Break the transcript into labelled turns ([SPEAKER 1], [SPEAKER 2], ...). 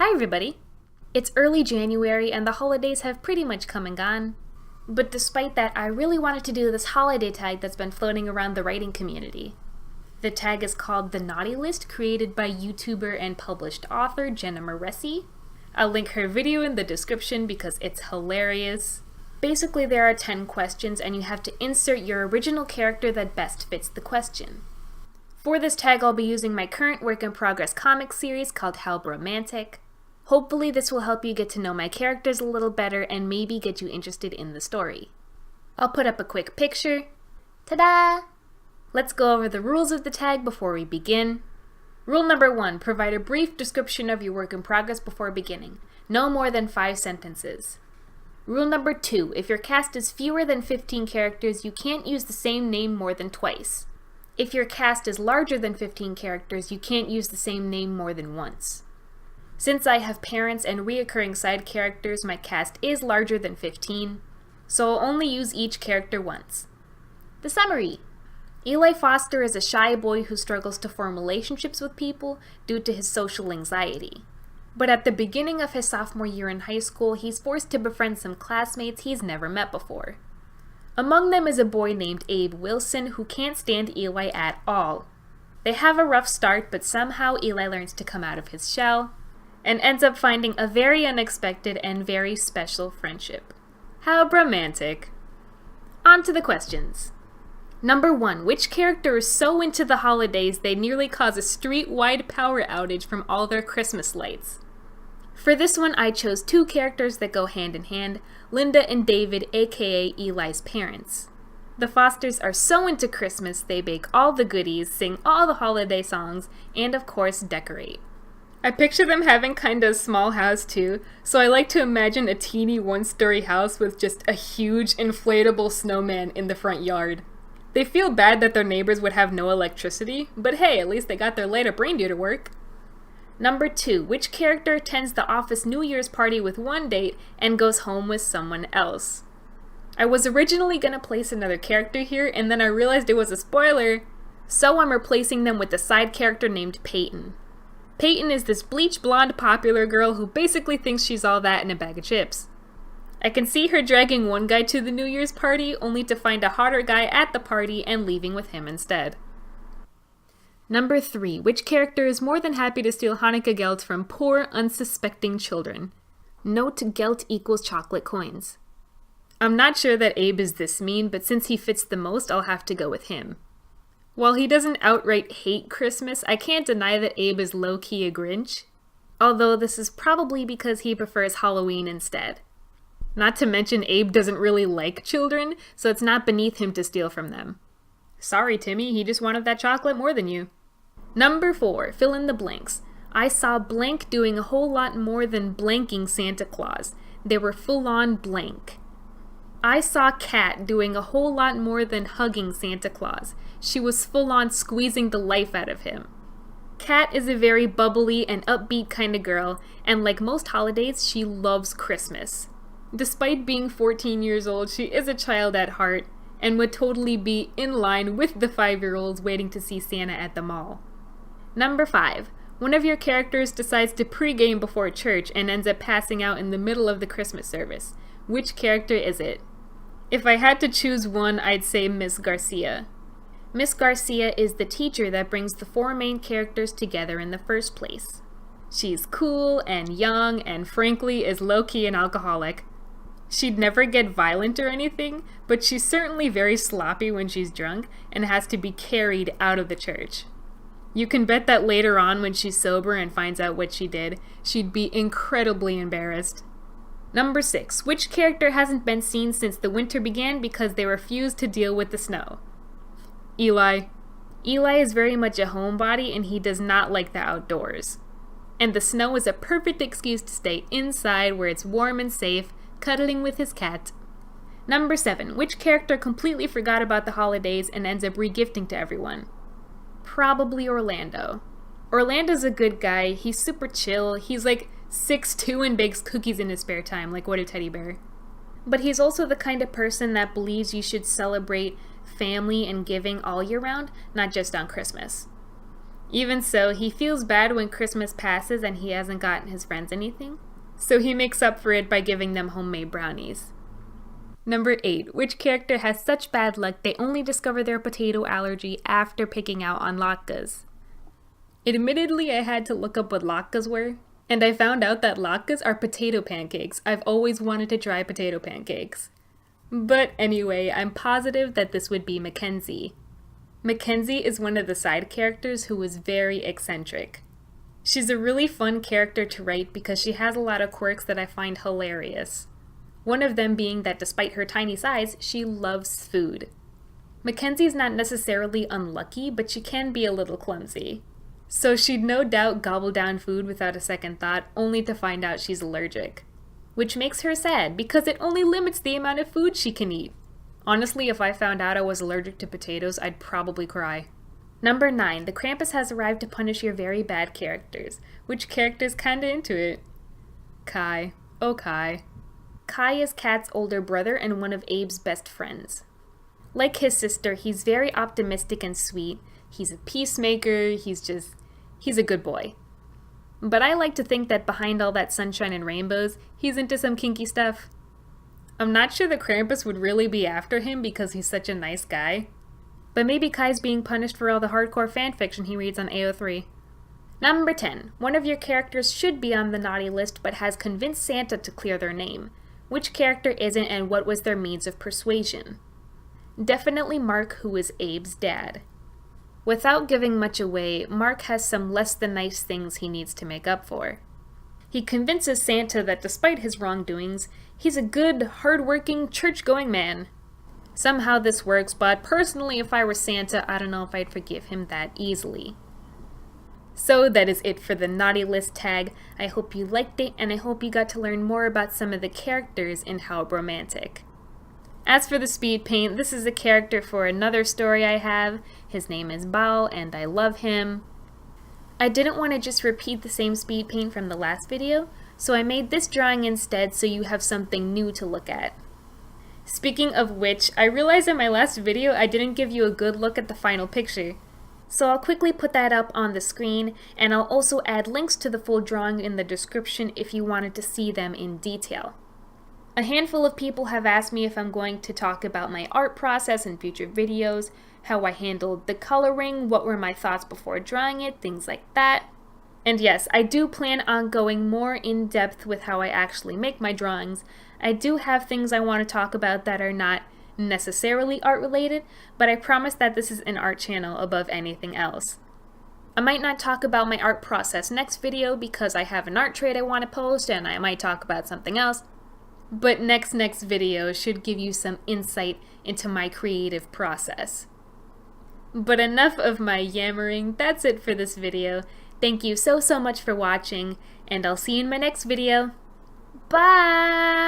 [SPEAKER 1] Hi everybody! It's early January and the holidays have pretty much come and gone. But despite that, I really wanted to do this holiday tag that's been floating around the writing community. The tag is called The Naughty List, created by YouTuber and published author Jenna Moreci. I'll link her video in the description because it's hilarious. Basically, there are 10 questions and you have to insert your original character that best fits the question. For this tag, I'll be using my current work-in-progress comic series called How Romantic. Hopefully this will help you get to know my characters a little better and maybe get you interested in the story. I'll put up a quick picture. Ta-da! Let's go over the rules of the tag before we begin. Rule number 1, provide a brief description of your work in progress before beginning. No more than 5 sentences. Rule number 2, if your cast is fewer than 15 characters, you can't use the same name more than twice. If your cast is larger than 15 characters, you can't use the same name more than once. Since I have parents and reoccurring side characters, my cast is larger than 15, so I'll only use each character once. The summary. Eli Foster is a shy boy who struggles to form relationships with people due to his social anxiety. But at the beginning of his sophomore year in high school, he's forced to befriend some classmates he's never met before. Among them is a boy named Abe Wilson who can't stand Eli at all. They have a rough start, but somehow Eli learns to come out of his shell and ends up finding a very unexpected and very special friendship. How romantic! On to the questions. Number 1, which character is so into the holidays they nearly cause a street-wide power outage from all their Christmas lights? For this one, I chose 2 characters that go hand in hand, Linda and David, aka Eli's parents. The Fosters are so into Christmas they bake all the goodies, sing all the holiday songs, and of course decorate. I picture them having kinda a small house too, so I like to imagine a teeny one-story house with just a huge inflatable snowman in the front yard. They feel bad that their neighbors would have no electricity, but hey, at least they got their light-up reindeer to work. Number 2, which character attends the office New Year's party with one date and goes home with someone else? I was originally gonna place another character here, and then I realized it was a spoiler, so I'm replacing them with a side character named Peyton. Peyton is this bleach blonde popular girl who basically thinks she's all that in a bag of chips. I can see her dragging one guy to the New Year's party only to find a hotter guy at the party and leaving with him instead. Number 3, which character is more than happy to steal Hanukkah gelt from poor, unsuspecting children? Note gelt equals chocolate coins. I'm not sure that Abe is this mean, but since he fits the most, I'll have to go with him. While he doesn't outright hate Christmas, I can't deny that Abe is low-key a Grinch. Although this is probably because he prefers Halloween instead. Not to mention Abe doesn't really like children, so it's not beneath him to steal from them. Sorry, Timmy, he just wanted that chocolate more than you. Number 4, fill in the blanks. I saw blank doing a whole lot more than blanking Santa Claus. They were full-on blank. I saw Kat doing a whole lot more than hugging Santa Claus. She was full-on squeezing the life out of him. Kat is a very bubbly and upbeat kind of girl, and like most holidays, she loves Christmas. Despite being 14 years old, she is a child at heart, and would totally be in line with the 5-year-olds waiting to see Santa at the mall. Number 5. One of your characters decides to pregame before church and ends up passing out in the middle of the Christmas service. Which character is it? If I had to choose one, I'd say Miss Garcia. Miss Garcia is the teacher that brings the 4 main characters together in the first place. She's cool and young and frankly is low-key an alcoholic. She'd never get violent or anything, but she's certainly very sloppy when she's drunk and has to be carried out of the church. You can bet that later on when she's sober and finds out what she did, she'd be incredibly embarrassed. Number 6. Which character hasn't been seen since the winter began because they refused to deal with the snow? Eli. Eli is very much a homebody and he does not like the outdoors. And the snow is a perfect excuse to stay inside where it's warm and safe, cuddling with his cat. Number 7. Which character completely forgot about the holidays and ends up regifting to everyone? Probably Orlando. Orlando's a good guy, he's super chill, he's like 6'2" and bakes cookies in his spare time, like what a teddy bear. But he's also the kind of person that believes you should celebrate family and giving all year round, not just on Christmas. Even so, he feels bad when Christmas passes and he hasn't gotten his friends anything, so he makes up for it by giving them homemade brownies. Number 8. Which character has such bad luck they only discover their potato allergy after picking out on latkes? Admittedly, I had to look up what latkes were, and I found out that latkes are potato pancakes. I've always wanted to try potato pancakes. But anyway, I'm positive that this would be Mackenzie. Mackenzie is one of the side characters who is very eccentric. She's a really fun character to write because she has a lot of quirks that I find hilarious. One of them being that despite her tiny size, she loves food. Mackenzie's not necessarily unlucky, but she can be a little clumsy. So she'd no doubt gobble down food without a second thought, only to find out she's allergic. Which makes her sad, because it only limits the amount of food she can eat. Honestly, if I found out I was allergic to potatoes, I'd probably cry. Number 9. The Krampus has arrived to punish your very bad characters. Which character's kinda into it? Kai. Oh, Kai. Kai is Kat's older brother and one of Abe's best friends. Like his sister, he's very optimistic and sweet. He's a peacemaker, he's a good boy. But I like to think that behind all that sunshine and rainbows, he's into some kinky stuff. I'm not sure the Krampus would really be after him because he's such a nice guy. But maybe Kai's being punished for all the hardcore fanfiction he reads on AO3. Number 10. One of your characters should be on the naughty list but has convinced Santa to clear their name. Which character isn't and what was their means of persuasion? Definitely Mark, who is Abe's dad. Without giving much away, Mark has some less than nice things he needs to make up for. He convinces Santa that despite his wrongdoings, he's a good, hard-working, church-going man. Somehow this works, but personally if I were Santa, I don't know if I'd forgive him that easily. So that is it for the naughty list tag. I hope you liked it, and I hope you got to learn more about some of the characters in How Romantic. As for the speed paint, this is a character for another story I have. His name is Bao, and I love him. I didn't want to just repeat the same speed paint from the last video, so I made this drawing instead so you have something new to look at. Speaking of which, I realized in my last video I didn't give you a good look at the final picture. So I'll quickly put that up on the screen, and I'll also add links to the full drawing in the description if you wanted to see them in detail. A handful of people have asked me if I'm going to talk about my art process in future videos, how I handled the coloring, what were my thoughts before drawing it, things like that. And yes, I do plan on going more in depth with how I actually make my drawings. I do have things I want to talk about that are not necessarily art related, but I promise that this is an art channel above anything else. I might not talk about my art process next video because I have an art trade I want to post and I might talk about something else, but next video should give you some insight into my creative process. But enough of my yammering, that's it for this video. Thank you so much for watching, and I'll see you in my next video. Bye!